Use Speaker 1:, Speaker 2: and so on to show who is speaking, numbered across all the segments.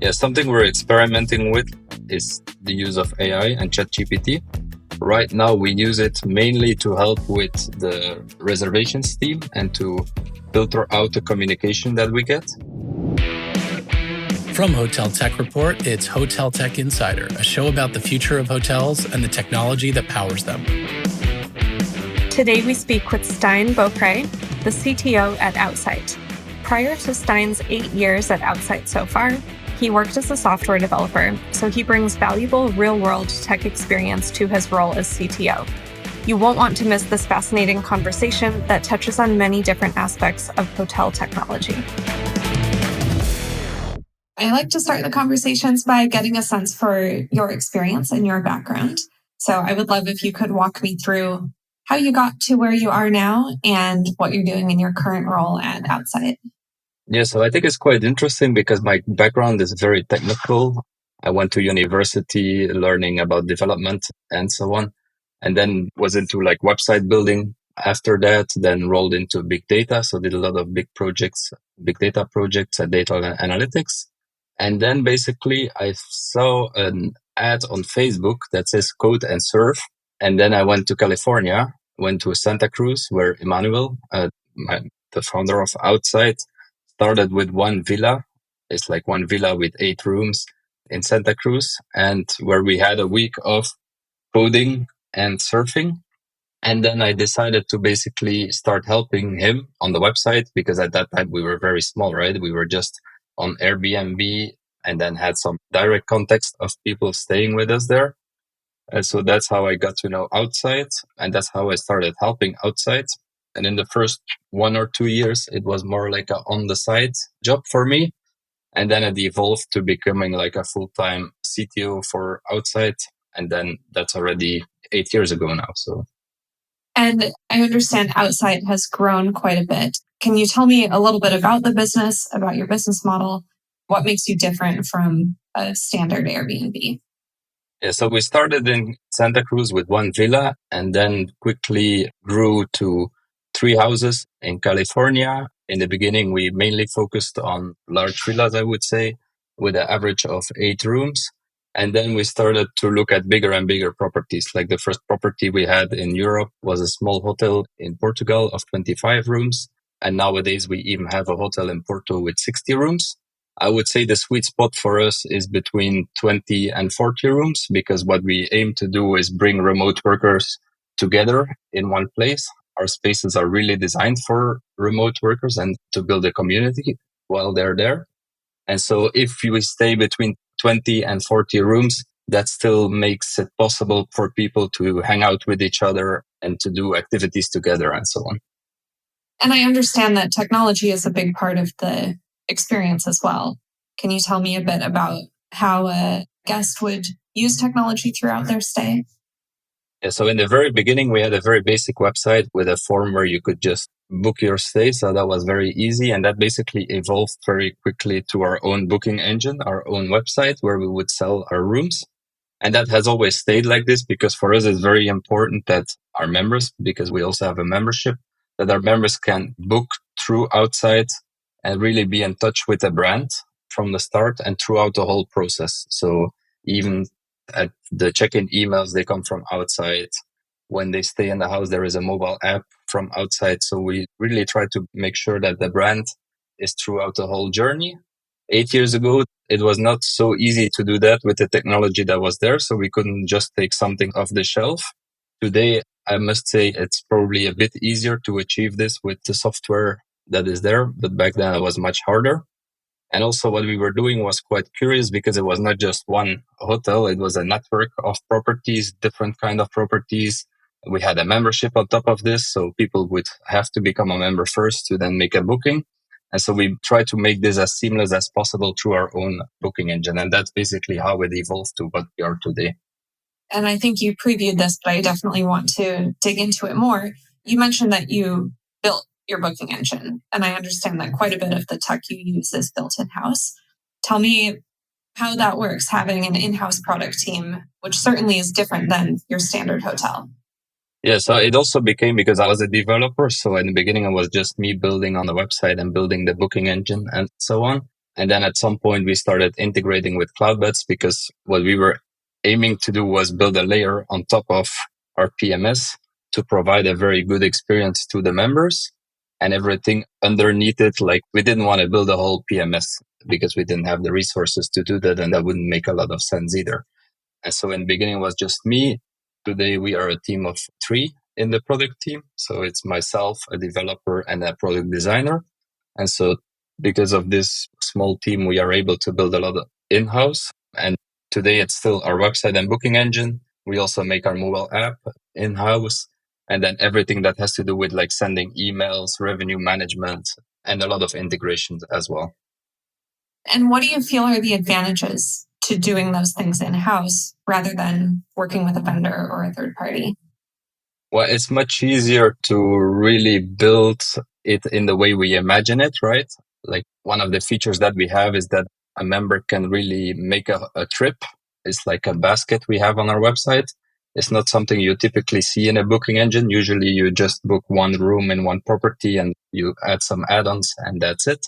Speaker 1: Yeah, something we're experimenting with is the use of AI and ChatGPT. Right now, we use it mainly to help with the reservations team and to filter out the communication that we get.
Speaker 2: From Hotel Tech Report, it's Hotel Tech Insider, a show about the future of hotels and the technology that powers them.
Speaker 3: Today we speak with Stein Beauprez, the CTO at Outsite. Prior to Stein's 8 years at Outsite so far, he worked as a software developer, so he brings valuable real-world tech experience to his role as CTO. You won't want to miss this fascinating conversation that touches on many different aspects of hotel technology. I like to start the conversations by getting a sense for your experience and your background. So I would love if you could walk me through how you got to where you are now and what you're doing in your current role at Outsite.
Speaker 1: Yeah, so I think it's quite interesting because my background is very technical. I went to university learning about development and so on, and then was into like website building after that, then rolled into big data. So did a lot of big data projects and data analytics. And then basically I saw an ad on Facebook that says code and surf. And then I went to California, went to Santa Cruz, where Emmanuel, the founder of Outsite, started with one villa. It's like one villa with 8 rooms in Santa Cruz, and where we had a week of coding and surfing. And then I decided to basically start helping him on the website because at that time we were very small, right? We were just on Airbnb and then had some direct context of people staying with us there. And so that's how I got to know Outsite, and that's how I started helping Outsite. And in the first 1 or 2 years, it was more like a on the side job for me. And then it evolved to becoming like a full-time CTO for Outsite. And then that's already 8 years ago now. So.
Speaker 3: And I understand Outsite has grown quite a bit. Can you tell me a little bit about the business, about your business model? What makes you different from a standard Airbnb?
Speaker 1: Yeah, so we started in Santa Cruz with one villa and then quickly grew to 3 houses in California. In the beginning, we mainly focused on large villas, I would say, with an average of 8 rooms. And then we started to look at bigger and bigger properties. Like the first property we had in Europe was a small hotel in Portugal of 25 rooms. And nowadays we even have a hotel in Porto with 60 rooms. I would say the sweet spot for us is between 20 and 40 rooms, because what we aim to do is bring remote workers together in one place. Our spaces are really designed for remote workers and to build a community while they're there. And so if we stay between 20 and 40 rooms, that still makes it possible for people to hang out with each other and to do activities together and so on.
Speaker 3: And I understand that technology is a big part of the experience as well. Can you tell me a bit about how a guest would use technology throughout their stay?
Speaker 1: Yeah, so in the very beginning, we had a very basic website with a form where you could just book your stay. So that was very easy. And that basically evolved very quickly to our own booking engine, our own website where we would sell our rooms. And that has always stayed like this because for us, it's very important that our members, because we also have a membership, that our members can book through Outsite and really be in touch with the brand from the start and throughout the whole process. So even at the check-in emails, they come from Outsite. When they stay in the house, there is a mobile app from Outsite. So we really try to make sure that the brand is throughout the whole journey. 8 years ago, it was not so easy to do that with the technology that was there. So we couldn't just take something off the shelf. Today, I must say it's probably a bit easier to achieve this with the software that is there. But back then it was much harder. And also what we were doing was quite curious because it was not just one hotel. It was a network of properties, different kind of properties. We had a membership on top of this. So people would have to become a member first to then make a booking. And so we try to make this as seamless as possible through our own booking engine. And that's basically how it evolved to what we are today.
Speaker 3: And I think you previewed this, but I definitely want to dig into it more. You mentioned that you built your booking engine, and I understand that quite a bit of the tech you use is built in-house. Tell me how that works, having an in-house product team, which certainly is different than your standard hotel.
Speaker 1: Yeah, so it also became because I was a developer. So in the beginning, it was just me building on the website and building the booking engine and so on. And then at some point we started integrating with Cloudbeds because what we were aiming to do was build a layer on top of our PMS to provide a very good experience to the members, and everything underneath it. Like, we didn't want to build a whole PMS because we didn't have the resources to do that. And that wouldn't make a lot of sense either. And so in the beginning it was just me. Today we are a team of 3 in the product team. So it's myself, a developer, and a product designer. And so because of this small team, we are able to build a lot of in-house. And today it's still our website and booking engine. We also make our mobile app in-house. And then everything that has to do with like sending emails, revenue management, and a lot of integrations as well.
Speaker 3: And what do you feel are the advantages to doing those things in-house rather than working with a vendor or a third party?
Speaker 1: Well, it's much easier to really build it in the way we imagine it, right? Like, one of the features that we have is that a member can really make a trip. It's like a basket we have on our website. It's not something you typically see in a booking engine. Usually you just book one room in one property and you add some add-ons and that's it.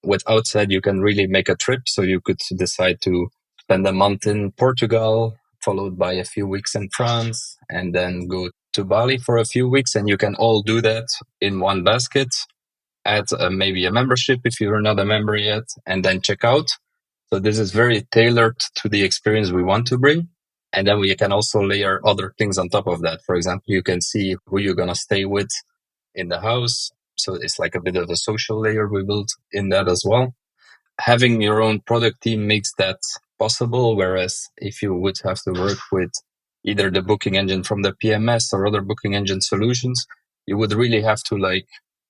Speaker 1: With Outsite, you can really make a trip. So you could decide to spend a month in Portugal, followed by a few weeks in France, and then go to Bali for a few weeks. And you can all do that in one basket. Add maybe a membership if you're not a member yet, and then check out. So this is very tailored to the experience we want to bring. And then we can also layer other things on top of that. For example, you can see who you're going to stay with in the house. So it's like a bit of a social layer we built in that as well. Having your own product team makes that possible. Whereas if you would have to work with either the booking engine from the PMS or other booking engine solutions, you would really have to like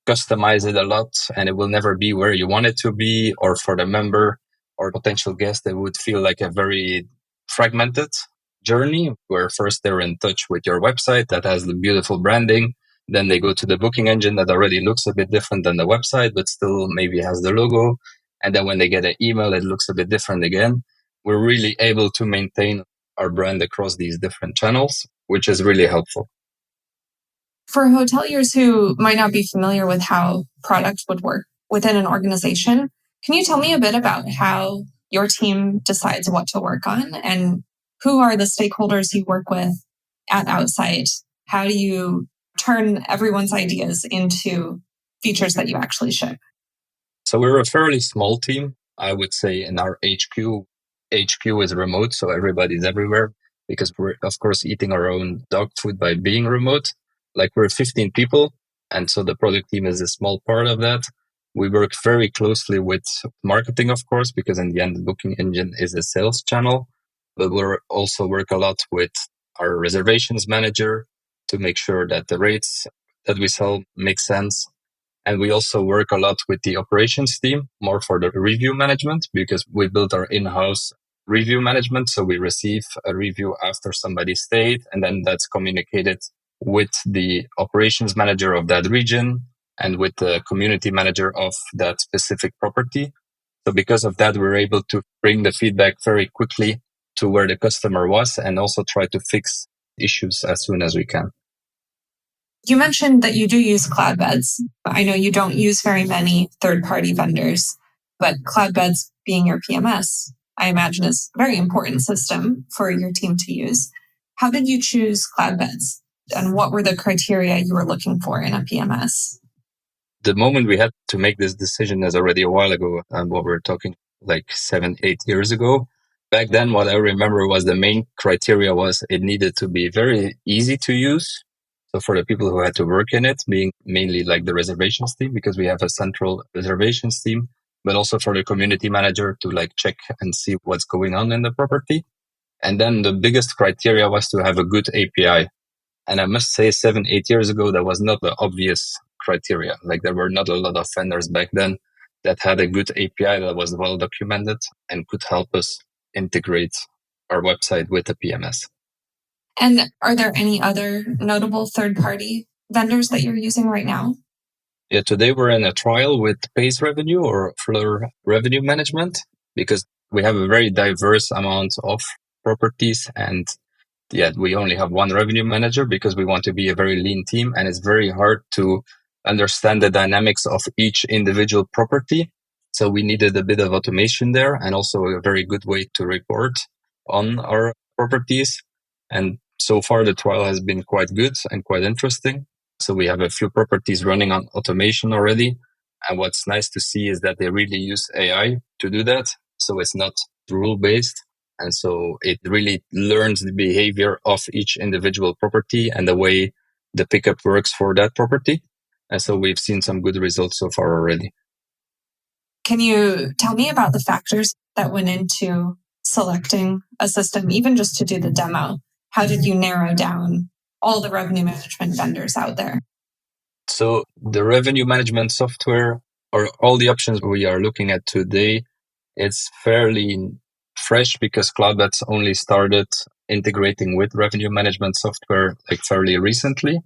Speaker 1: customize it a lot, and it will never be where you want it to be. Or for the member or potential guest, it would feel like a very fragmented journey where first they're in touch with your website that has the beautiful branding. Then they go to the booking engine that already looks a bit different than the website, but still maybe has the logo. And then when they get an email, it looks a bit different again. We're really able to maintain our brand across these different channels, which is really helpful.
Speaker 3: For hoteliers who might not be familiar with how product would work within an organization, can you tell me a bit about how your team decides what to work on, and who are the stakeholders you work with at Outsite? How do you turn everyone's ideas into features that you actually ship?
Speaker 1: So we're a fairly small team. I would say in our HQ is remote, so everybody's everywhere because we're, of course, eating our own dog food by being remote. Like, we're 15 people, and so the product team is a small part of that. We work very closely with marketing, of course, because in the end, the booking engine is a sales channel. But we also work a lot with our reservations manager to make sure that the rates that we sell make sense. And we also work a lot with the operations team, more for the review management, because we built our in-house review management. So we receive a review after somebody stayed, and then that's communicated with the operations manager of that region and with the community manager of that specific property. So because of that, we're able to bring the feedback very quickly to where the customer was and also try to fix issues as soon as we can.
Speaker 3: You mentioned that you do use Cloudbeds. I know you don't use very many third-party vendors, but Cloudbeds being your PMS, I imagine is a very important system for your team to use. How did you choose Cloudbeds, and what were the criteria you were looking for in a PMS?
Speaker 1: The moment we had to make this decision is already a while ago, and what we're talking like 7-8 years ago. Back then, what I remember was the main criteria was it needed to be very easy to use. So for the people who had to work in it, being mainly like the reservations team, because we have a central reservations team, but also for the community manager to like check and see what's going on in the property. And then the biggest criteria was to have a good API. And I must say 7-8 years ago, that was not the obvious criteria. Like, there were not a lot of vendors back then that had a good API that was well documented and could help us integrate our website with the PMS.
Speaker 3: And are there any other notable third-party vendors that you're using right now?
Speaker 1: Yeah, today we're in a trial with Pace Revenue or Fleur Revenue Management, because we have a very diverse amount of properties, and we only have one revenue manager because we want to be a very lean team, and it's very hard to understand the dynamics of each individual property. So we needed a bit of automation there and also a very good way to report on our properties. And so far the trial has been quite good and quite interesting. So we have a few properties running on automation already. And what's nice to see is that they really use AI to do that. So it's not rule based. And so it really learns the behavior of each individual property and the way the pickup works for that property. And so we've seen some good results so far already.
Speaker 3: Can you tell me about the factors that went into selecting a system, even just to do the demo? How did you narrow down all the revenue management vendors out there?
Speaker 1: So the revenue management software or all the options we are looking at today, it's fairly fresh because Cloudbets only started integrating with revenue management software like fairly recently.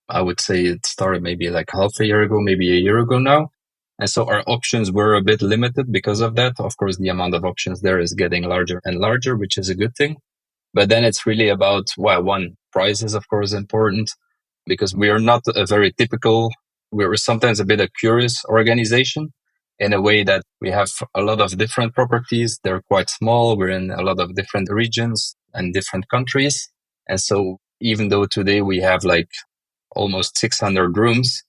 Speaker 1: I would say it started maybe like half a year ago, maybe a year ago now. And so our options were a bit limited because of that. Of course, the amount of options there is getting larger and larger, which is a good thing. But then it's really about, well, one, price is of course important because we are not a very typical, we're sometimes a bit a curious organization in a way that we have a lot of different properties. They're quite small. We're in a lot of different regions and different countries. And so even though today we have like almost 600 rooms,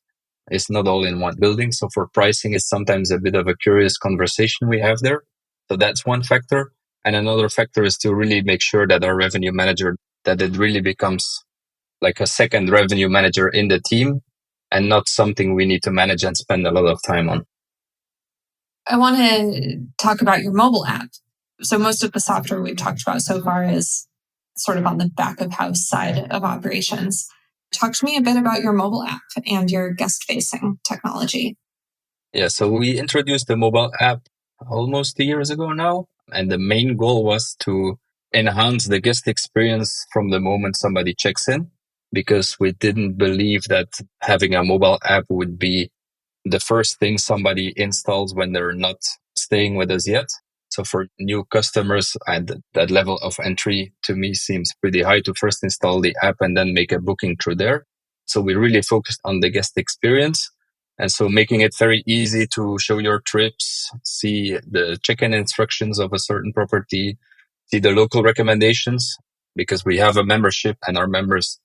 Speaker 1: it's not all in one building. So for pricing, it's sometimes a bit of a curious conversation we have there. So that's one factor. And another factor is to really make sure that our revenue manager, that it really becomes like a second revenue manager in the team and not something we need to manage and spend a lot of time on.
Speaker 3: I want to talk about your mobile app. So most of the software we've talked about so far is sort of on the back of house side of operations. Talk to me a bit about your mobile app and your guest-facing technology.
Speaker 1: Yeah, so we introduced the mobile app almost 2 years ago now. And the main goal was to enhance the guest experience from the moment somebody checks in, because we didn't believe that having a mobile app would be the first thing somebody installs when they're not staying with us yet. So for new customers, and that level of entry to me seems pretty high to first install the app and then make a booking through there. So we really focused on the guest experience. And so making it very easy to show your trips, see the check-in instructions of a certain property, see the local recommendations, because we have a membership and our members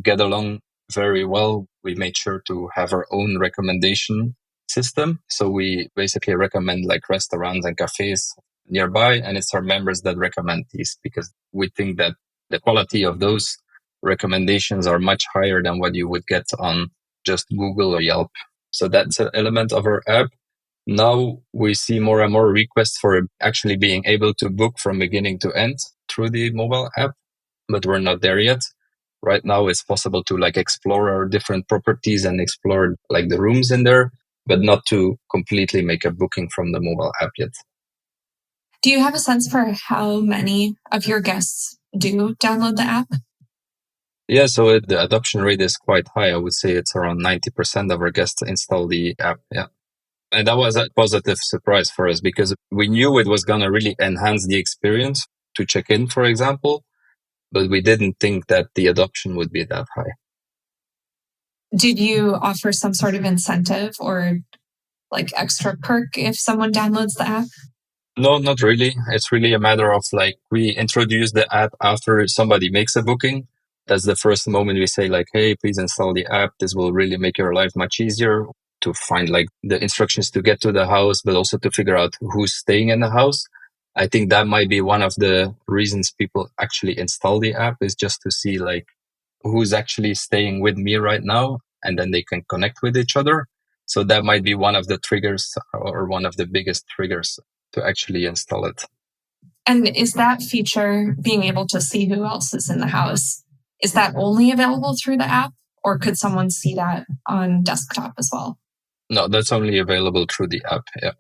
Speaker 1: get along very well. We made sure to have our own recommendation system. So we basically recommend like restaurants and cafes nearby, and it's our members that recommend these because we think that the quality of those recommendations are much higher than what you would get on just Google or Yelp. So that's an element of our app. Now we see more and more requests for actually being able to book from beginning to end through the mobile app, but we're not there yet. Right now it's possible to like explore our different properties and explore like the rooms in there, but not to completely make a booking from the mobile app yet.
Speaker 3: Do you have a sense for how many of your guests do download the app?
Speaker 1: Yeah, so the adoption rate is quite high. I would say it's around 90% of our guests install the app. Yeah. And that was a positive surprise for us because we knew it was going to really enhance the experience to check in, for example, but we didn't think that the adoption would be that high.
Speaker 3: Did you offer some sort of incentive or like extra perk if someone downloads the app?
Speaker 1: No, not really. It's really a matter of like we introduce the app after somebody makes a booking. That's the first moment we say like, hey, please install the app. This will really make your life much easier to find like the instructions to get to the house, but also to figure out who's staying in the house. I think that might be one of the reasons people actually install the app is just to see like who's actually staying with me right now. And then they can connect with each other. So that might be one of the triggers or one of the biggest triggers to actually install it.
Speaker 3: And is that feature, being able to see who else is in the house, is that only available through the app, or could someone see that on desktop as well?
Speaker 1: No, that's only available through the app. Yeah.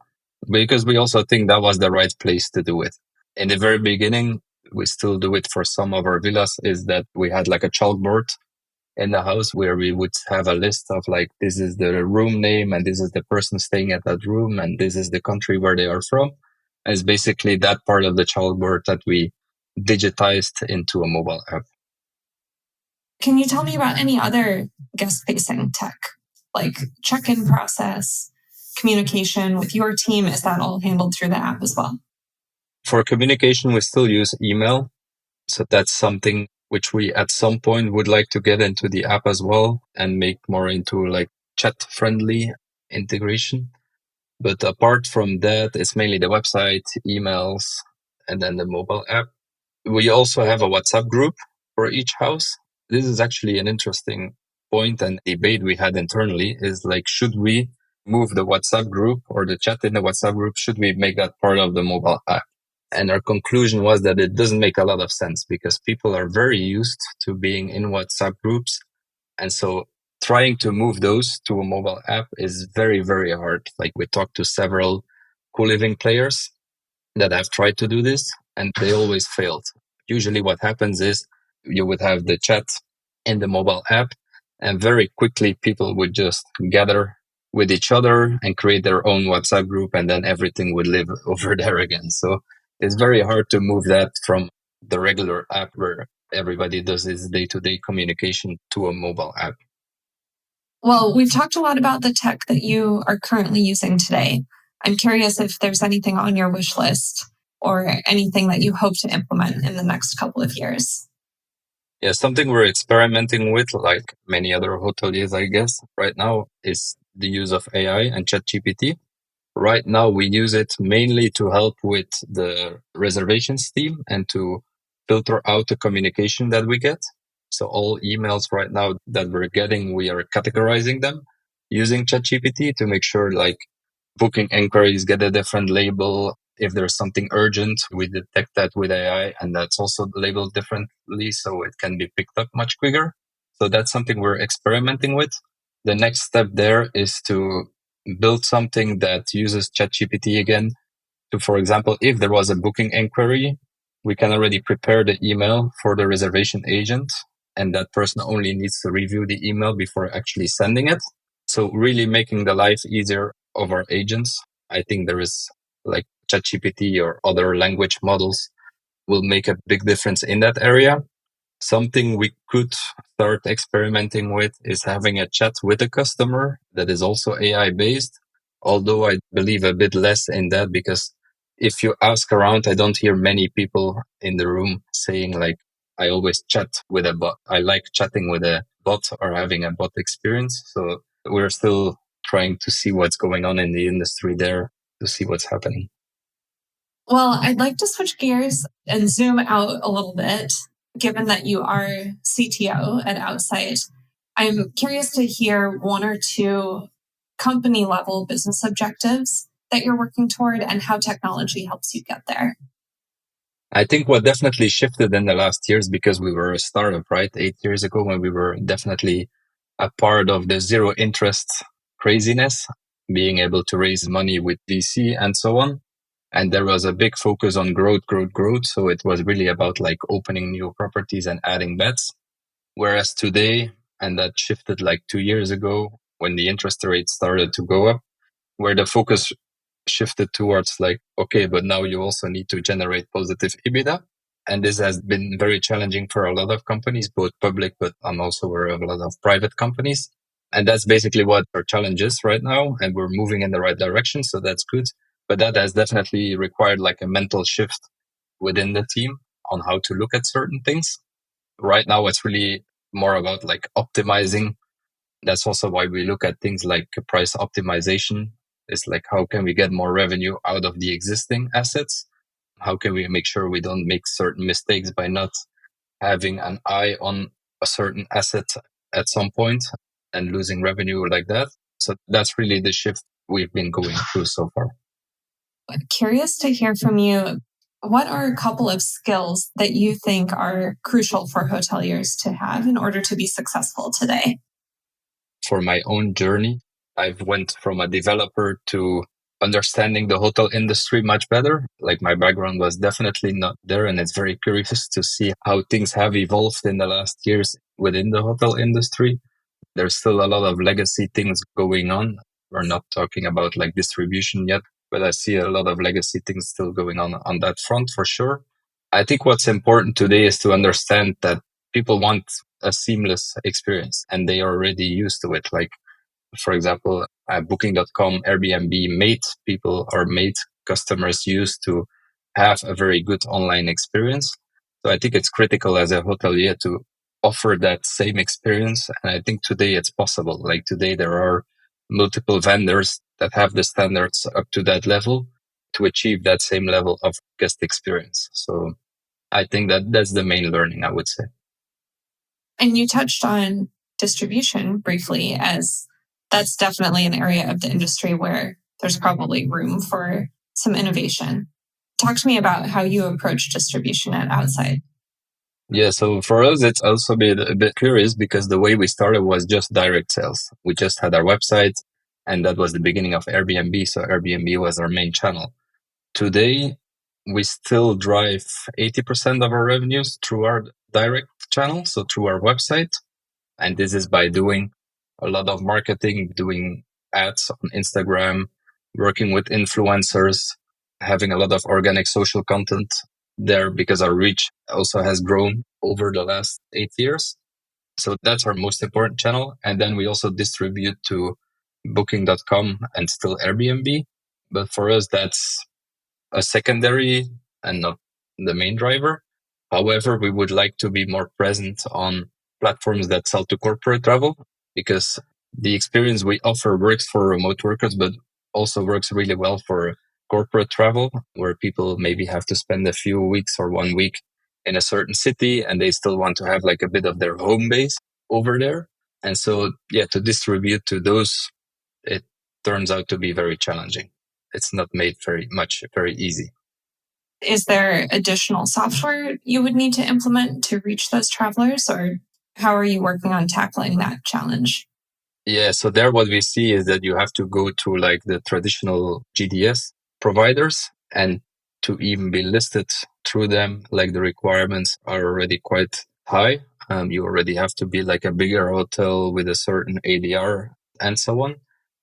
Speaker 1: Because we also think that was the right place to do it. In the very beginning, we still do it for some of our villas, is that we had like a chalkboard in the house where we would have a list of like, this is the room name and this is the person staying at that room and this is the country where they are from. And it's basically that part of the chalkboard that we digitized into a mobile app.
Speaker 3: Can you tell me about any other guest-facing tech, like check-in process, communication with your team? Is that all handled through the app as well?
Speaker 1: For communication, we still use email. So that's something which we at some point would like to get into the app as well and make more into like chat friendly integration. But apart from that, it's mainly the website, emails, and then the mobile app. We also have a WhatsApp group for each house. This is actually an interesting point and debate we had internally is like, should we move the WhatsApp group or the chat in the WhatsApp group? Should we make that part of the mobile app? And our conclusion was that it doesn't make a lot of sense because people are very used to being in WhatsApp groups. And so trying to move those to a mobile app is very, very hard. Like we talked to several co-living players that have tried to do this and they always failed. Usually what happens is you would have the chat in the mobile app and very quickly people would just gather with each other and create their own WhatsApp group and then everything would live over there again. So it's very hard to move that from the regular app where everybody does this day-to-day communication to a mobile app.
Speaker 3: Well, we've talked a lot about the tech that you are currently using today. I'm curious if there's anything on your wish list or anything that you hope to implement in the next couple of years.
Speaker 1: Yeah, something we're experimenting with, like many other hoteliers, I guess, right now is the use of AI and ChatGPT. Right now, we use it mainly to help with the reservations team and to filter out the communication that we get. So all emails right now that we're getting, we are categorizing them using ChatGPT to make sure like booking inquiries get a different label. If there's something urgent, we detect that with AI and that's also labeled differently so it can be picked up much quicker. So that's something we're experimenting with. The next step there is to build something that uses ChatGPT again to, for example, if there was a booking inquiry, we can already prepare the email for the reservation agent and that person only needs to review the email before actually sending it. So really making the life easier of our agents. I think there is like ChatGPT or other language models will make a big difference in that area. Something we could start experimenting with is having a chat with a customer that is also AI based. Although I believe a bit less in that because if you ask around, I don't hear many people in the room saying like, I always chat with a bot. I like chatting with a bot or having a bot experience. So we're still trying to see what's going on in the industry there to see what's happening.
Speaker 3: Well, I'd like to switch gears and zoom out a little bit, given that you are CTO at Outsite. I'm curious to hear one or two company level business objectives that you're working toward and how technology helps you get there.
Speaker 1: I think what definitely shifted in the last years because we were a startup, right? 8 years ago when we were definitely a part of the zero interest craziness, being able to raise money with VC and so on. And there was a big focus on growth. So it was really about like opening new properties and adding beds. Whereas today, and that shifted like 2 years ago when the interest rates started to go up, where the focus shifted towards like, okay, but now you also need to generate positive EBITDA. And this has been very challenging for a lot of companies, both public, but I'm also aware of a lot of private companies. And that's basically what our challenge is right now. And we're moving in the right direction. So that's good. But that has definitely required like a mental shift within the team on how to look at certain things. Right now, it's really more about like optimizing. That's also why we look at things like price optimization. It's like, how can we get more revenue out of the existing assets? How can we make sure we don't make certain mistakes by not having an eye on a certain asset at some point and losing revenue like that? So that's really the shift we've been going through so far.
Speaker 3: Curious to hear from you. What are a couple of skills that you think are crucial for hoteliers to have in order to be successful today?
Speaker 1: For my own journey, I've went from a developer to understanding the hotel industry much better. Like my background was definitely not there. And it's very curious to see how things have evolved in the last years within the hotel industry. There's still a lot of legacy things going on. We're not talking about like distribution yet, but I see a lot of legacy things still going on that front for sure. I think what's important today is to understand that people want a seamless experience and they are already used to it. Like For example, Booking.com, Airbnb made customers use to have a very good online experience. So I think it's critical as a hotelier to offer that same experience. And I think today it's possible. Like today, there are multiple vendors that have the standards up to that level to achieve that same level of guest experience. So I think that that's the main learning, I would say.
Speaker 3: And you touched on distribution briefly, as that's definitely an area of the industry where there's probably room for some innovation. Talk to me about how you approach distribution at Outsite.
Speaker 1: Yeah, so for us, it's also been a bit curious because the way we started was just direct sales. We just had our website, and that was the beginning of Airbnb. So Airbnb was our main channel. Today, we still drive 80% of our revenues through our direct channel, so through our website. And this is by doing a lot of marketing, doing ads on Instagram, working with influencers, having a lot of organic social content there because our reach also has grown over the last 8 years. So that's our most important channel. And then we also distribute to Booking.com and still Airbnb. But for us, that's a secondary and not the main driver. However, we would like to be more present on platforms that sell to corporate travel because the experience we offer works for remote workers, but also works really well for corporate travel, where people maybe have to spend a few weeks or 1 week in a certain city and they still want to have like a bit of their home base over there. And so, yeah, to distribute to those, it turns out to be very challenging. It's not made very easy.
Speaker 3: Is there additional software you would need to implement to reach those travelers, or how are you working on tackling that challenge?
Speaker 1: Yeah, so there what we see is that you have to go to like the traditional GDS providers, and to even be listed through them, like the requirements are already quite high. You already have to be like a bigger hotel with a certain ADR and so on.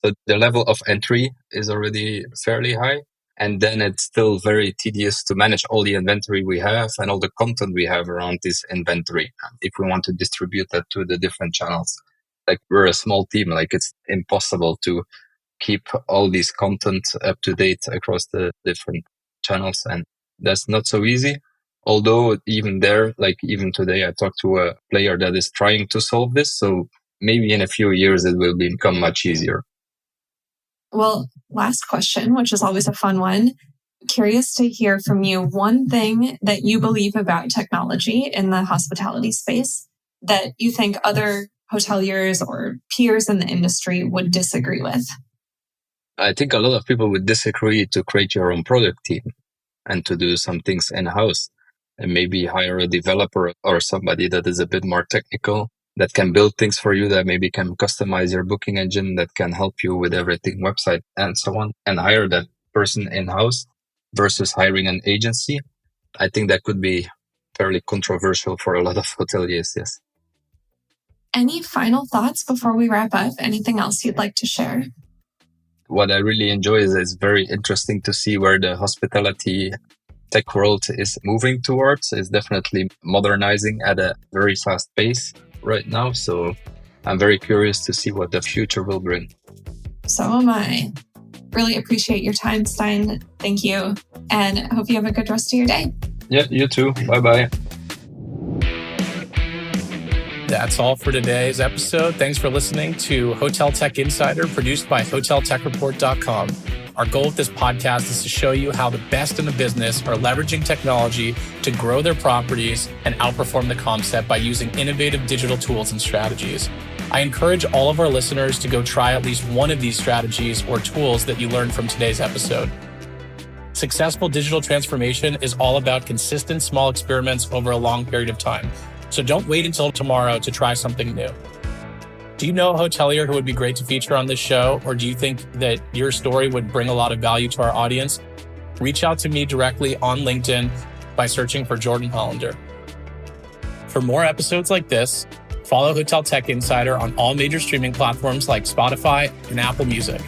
Speaker 1: So the level of entry is already fairly high. And then it's still very tedious to manage all the inventory we have and all the content we have around this inventory if we want to distribute that to the different channels. Like we're a small team, like it's impossible to keep all these content up to date across the different channels. And that's not so easy. Although even there, like even today, I talked to a player that is trying to solve this. So maybe in a few years, it will become much easier.
Speaker 3: Well, last question, which is always a fun one. Curious to hear from you one thing that you believe about technology in the hospitality space that you think other hoteliers or peers in the industry would disagree with.
Speaker 1: I think a lot of people would disagree to create your own product team and to do some things in-house and maybe hire a developer or somebody that is a bit more technical, that can build things for you, that maybe can customize your booking engine, that can help you with everything, website and so on, and hire that person in-house versus hiring an agency. I think that could be fairly controversial for a lot of hoteliers, yes.
Speaker 3: Any final thoughts before we wrap up? Anything else you'd like to share?
Speaker 1: What I really enjoy is it's very interesting to see where the hospitality tech world is moving towards. It's definitely modernizing at a very fast pace right now. So I'm very curious to see what the future will bring.
Speaker 3: So am I. Really appreciate your time, Stein. Thank you. And hope you have a good rest of your day.
Speaker 1: Yeah, you too. Bye-bye.
Speaker 2: That's all for today's episode. Thanks for listening to Hotel Tech Insider, produced by HotelTechReport.com. Our goal with this podcast is to show you how the best in the business are leveraging technology to grow their properties and outperform the concept by using innovative digital tools and strategies. I encourage all of our listeners to go try at least one of these strategies or tools that you learned from today's episode. Successful digital transformation is all about consistent small experiments over a long period of time. So don't wait until tomorrow to try something new. Do you know a hotelier who would be great to feature on this show? Or do you think that your story would bring a lot of value to our audience? Reach out to me directly on LinkedIn by searching for Jordan Hollander. For more episodes like this, follow Hotel Tech Insider on all major streaming platforms like Spotify and Apple Music.